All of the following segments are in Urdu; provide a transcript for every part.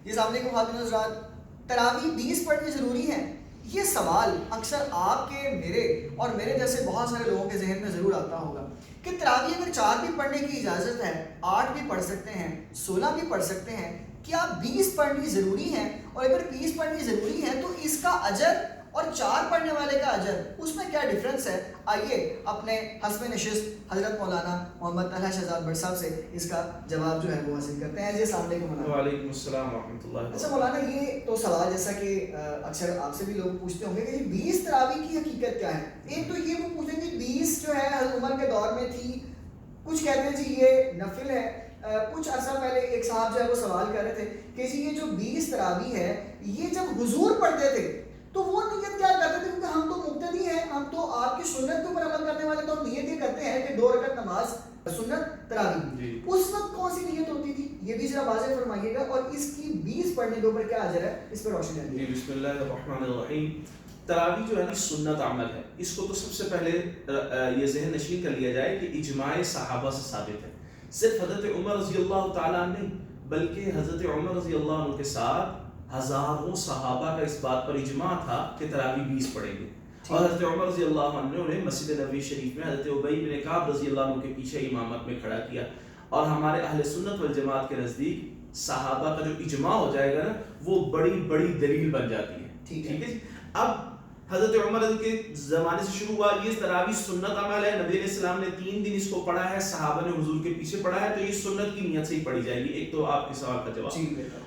جی السلام علیکم خواتین حضرات، تراویح 20 پڑھنی ضروری ہے؟ یہ سوال اکثر آپ کے اور میرے جیسے بہت سارے لوگوں کے ذہن میں ضرور آتا ہوگا کہ تراویح اگر 4 بھی پڑھنے کی اجازت ہے، 8 بھی پڑھ سکتے ہیں، 16 بھی پڑھ سکتے ہیں، کیا 20 پڑھنی ضروری ہے؟ اور اگر 20 پڑھنی ضروری ہے تو اس کا اجر اور 4 پڑھنے والے کا اجر، اس میں کیا ڈیفرنس ہے؟ آئیے اپنے حسب نشست حضرت مولانا محمد طلحہ شہزاد بٹ صاحب سے اس کا جواب جو ہے وہ حاصل کرتے ہیں۔ جی السلام علیکم مولانا۔ وعلیکم السلام ورحمۃ اللہ۔ اچھا مولانا، یہ تو سوال جیسا کہ اکثر آپ سے بھی لوگ پوچھتے ہوں گے کہ 20 تراویح کی حقیقت کیا ہے؟ ایک تو یہ وہ پوچھیں گے 20 جو ہے حضرت عمر کے دور میں تھی، کچھ کہتے ہیں جی یہ نفل ہے۔ کچھ عرصہ پہلے ایک صاحب جو ہے وہ سوال کر رہے تھے کہ جی یہ جو 20 تراویح ہے یہ جب حضور پڑھتے تھے تو وہ نیت کیا کرتے تھے؟ کیونکہ ہم تو مقتدی ہیں، ہم تو آپ کی سنت کے اوپر عمل کرنے والے، تو ہم نیت یہ کرتے ہیں کہ 2 رکعت نماز سنت تراویح، اس وقت کون سی نیت ہوتی تھی؟ یہ بھی ذرا واضح فرمائیے گا، اور اس کی 20 پڑھنے کے اوپر کیا اجر ہے، اس پر روشنی ڈالیے۔ بسم اللہ الرحمن الرحیم۔ تراویح جو ہے نا سنت عمل ہے، اس کو تو سب سے پہلے یہ ذہن نشین کر لیا جائے کہ اجماع صحابہ سے ثابت ہے۔ صرف حضرت عمر رضی اللہ تعالیٰ عنہ نہیں بلکہ حضرت عمر رضی اللہ عنہ کے ساتھ ہزاروں صحابہ کا اس بات پر اجماع تھا کہ تراویح 20 پڑھیں گے، اور حضرت عمر رضی اللہ عنہ نے مسجد نبوی شریف میں حضرت ابی بن کعب رضی اللہ عنہ کے پیچھے امامت میں کھڑا کیا، اور ہمارے اہل سنت والجماعت کے نزدیک صحابہ کا جو اجماع ہو جائے گا نا وہ بڑی بڑی دلیل بن جاتی ہے۔ ٹھیک ہے جی۔ اب حضرت عمر کے زمانے سے شروع ہوا، یہ تراویح سنت عمل ہے، نبی علیہ السلام نے 3 دن اس کو پڑھا ہے، صحابہ نے حضور کے پیچھے پڑھا ہے، تو یہ سنت کی نیت سے ہی پڑھی جائے گی۔ ایک تو آپ کے سوال کا جواب۔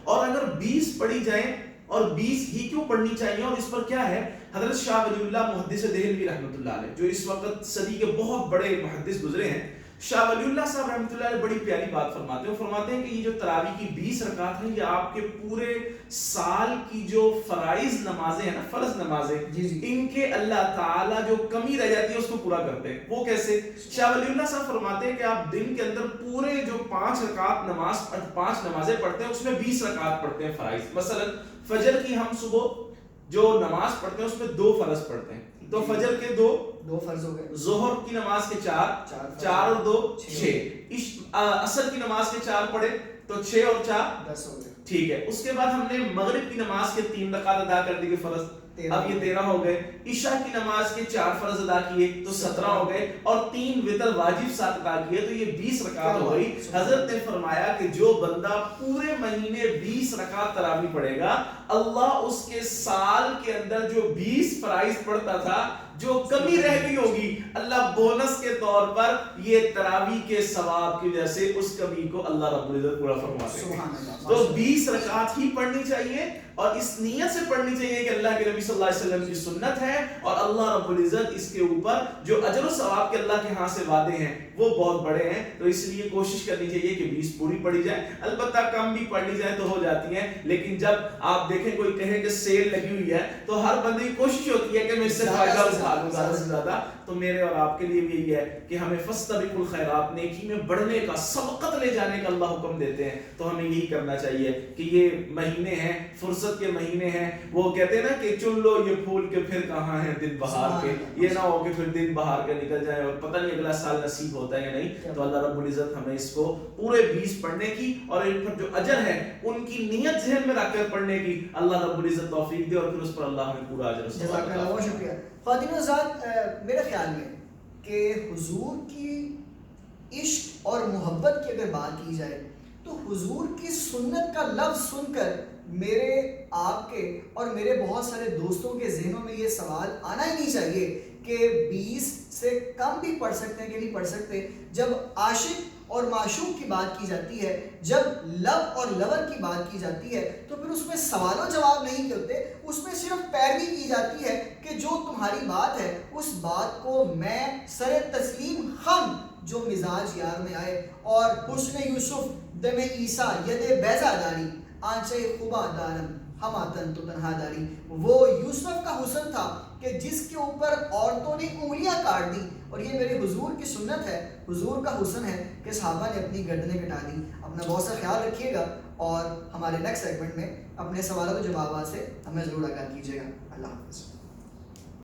اور اگر 20 پڑھی جائیں، اور 20 ہی کیوں پڑھنی چاہیے، اور اس پر کیا ہے؟ حضرت شاہ ولی اللہ محدث دہلوی رحمۃ اللہ علیہ، جو اس وقت صدی کے بہت بڑے محدث گزرے ہیں، شاہ ولی اللہ صاحب رحمۃ اللہ علیہ بڑی پیاری بات فرماتے ہیں۔ وہ فرماتے ہیں کہ یہ جو تراویح کی 20 رکعات ہیں، یہ آپ کے پورے سال کی جو فرائض نمازیں ہیں نا، فرض نمازیں، ان کے اللہ تعالیٰ جو کمی رہ جاتی ہے اس کو پورا کرتے ہیں۔ وہ کیسے؟ شاہ ولی اللہ صاحب فرماتے ہیں کہ آپ دن کے اندر پورے جو 5 رکعات پانچ نمازیں پڑھتے ہیں، اس میں 20 رکعات پڑھتے ہیں فرائض۔ مثلا فجر کی ہم صبح جو نماز پڑھتے ہیں اس میں 2 فرض پڑھتے ہیں، تو فجر کے 2 فرض ہو گئے، ظہر کی نماز کے 4 اور 2 6، عصر کی نماز کے 4 پڑھے تو 6 اور 4 10 ہو گئے۔ ٹھیک ہے، اس کے بعد ہم نے مغرب کی نماز کے 3 رکعت ادا کر دی فرض، اب یہ 13 ہو گئے۔ عشاء کی نماز کے 4 فرض ادا کیے تو 17 ہو گئے، اور 3 وتر واجب ساتھ ادا کیے تو یہ 20 رکعت ہو گئی۔ حضرت نے فرمایا کہ جو بندہ پورے مہینے 20 رکعت تراویح پڑھے گا، اللہ اس کے سال کے اندر جو 20 فرائض پڑھتا تھا، جو کمی رہ گئی ہوگی، اللہ بونس کے طور پر یہ تراویح کے ثواب کی وجہ سے اس کمی کو اللہ رب العزت پورا فرماتے ہیں۔ تو 20 رکعت ہی پڑھنی چاہیے، اور اس نیت سے پڑھنی چاہیے کہ اللہ کے نبی صلی اللہ علیہ وسلم کی سنت ہے، اور اللہ رب العزت اس کے اوپر جو اجر و ثواب کے اللہ کے ہاں سے وعدے ہیں وہ بہت بڑے ہیں، تو اس لیے کوشش کرنی چاہیے کہ 20 پوری پڑھی جائے۔ البتہ کم بھی پڑھی جائے تو ہو جاتی ہیں، لیکن جب آپ دیکھیں کوئی کہے کہ سیل لگی ہوئی ہے تو ہر بندے کی کوشش ہوتی ہے کہ میں اس سے فائدہ اٹھا لوں زیادہ سے زیادہ۔ تو میرے اور آپ کے لیے بھی یہی ہے کہ ہمیں فاستبقوا الخیرات، نیکی میں بڑھنے کا، سبقت لے جانے کا اللہ حکم دیتے ہیں، تو ہمیں یہی کرنا چاہیے کہ یہ مہینے ہیں، فرصت کے مہینے ہیں، وہ کہتے ہیں نا کہ چن لو یہ پھول کے پھر کہاں ہیں دن بہار کے، یہ نہ ہو کہ پھر دن بہار کے نکل جائے اور پتہ نہیں اگلا سال نصیب ہوتا ہے یا نہیں۔ تو اللہ رب العزت ہمیں اس کو پورے 20 پڑھنے کی، اور ان پر جو اجر ہے ان کی نیت ذہن میں رکھ کر پڑھنے کی اللہ رب العزت توفیق دے، اور پھر اس پر اللہ ہمیں پورا اجر و ثواب عطا۔ بہت شکریہ۔ خواتین و حضرات، میرے خیال میں کہ حضور کی عشق اور محبت کی اگر بات کی جائے تو حضور کی سنت کا لفظ سن کر میرے، آپ کے اور میرے بہت سارے دوستوں کے ذہنوں میں یہ سوال آنا ہی نہیں چاہیے کہ 20 سے کم بھی پڑھ سکتے ہیں کہ نہیں پڑھ سکتے۔ جب عاشق اور معشوق کی بات کی جاتی ہے، جب لو اور لور کی بات کی جاتی ہے، تو پھر اس میں سوال و جواب نہیں ہوتے، اس میں صرف پیروی کی جاتی ہے کہ جو تمہاری بات ہے اس بات کو میں سر تسلیم خم جو مزاج یار میں آئے، اور حسن یوسف دم عیسیٰ ید بیضا داری آنچے خوبا دارم ہماتن تو تنہا داری۔ وہ یوسف کا حسن تھا کہ جس کے اوپر عورتوں نے انگلیاں کاٹ دی، اور یہ میرے حضور کی سنت ہے، حضور کا حسن ہے کہ صحابہ نے اپنی گردنیں کٹا دی۔ اپنا بہت سا خیال رکھیے گا، اور ہمارے نیکسٹ سیگمنٹ میں اپنے سوالوں کے جوابات سے ہمیں ضرور آگاہ کیجیے گا۔ اللہ حافظ۔